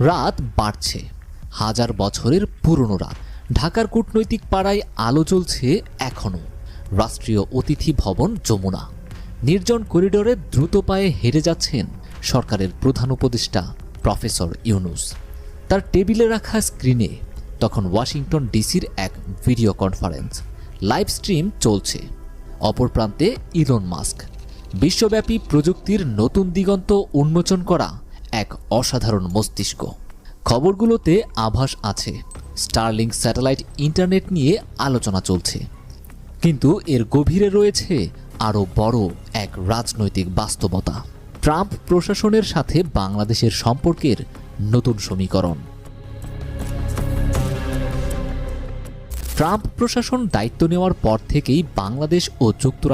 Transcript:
রাত বাড়ছে, হাজার বছরের পুরনো রাত। ঢাকার কূটনৈতিক পাড়ায় আলো জ্বলছে এখনও। রাষ্ট্রীয় অতিথি ভবন যমুনা। নির্জন করিডোরে দ্রুত পায়ে হেঁটে যাচ্ছেন সরকারের প্রধান উপদেষ্টা প্রফেসর ইউনূস। তার টেবিলে রাখা স্ক্রিনে তখন ওয়াশিংটন ডিসির এক ভিডিও কনফারেন্স লাইভ স্ট্রিম চলছে। অপর প্রান্তে ইলন মাস্ক, বিশ্বব্যাপী প্রযুক্তির নতুন দিগন্ত উন্মোচন করা এক অসাধারণ মস্তিষ্ক। খবরগুলোতে আভাস আছে, স্টারলিংক স্যাটেলাইট ইন্টারনেট নিয়ে আলোচনা চলছে, কিন্তু এর গভীরে রয়েছে আরও বড় এক রাজনৈতিক বাস্তবতা। ট্রাম্প প্রশাসনের সাথে বাংলাদেশের সম্পর্কের নতুন সমীকরণ। ট্রাম্প প্রশাসন দায়িত্ব নেওয়ার পর থেকেই বাংলাদেশ ও যুক্তরাষ্ট্র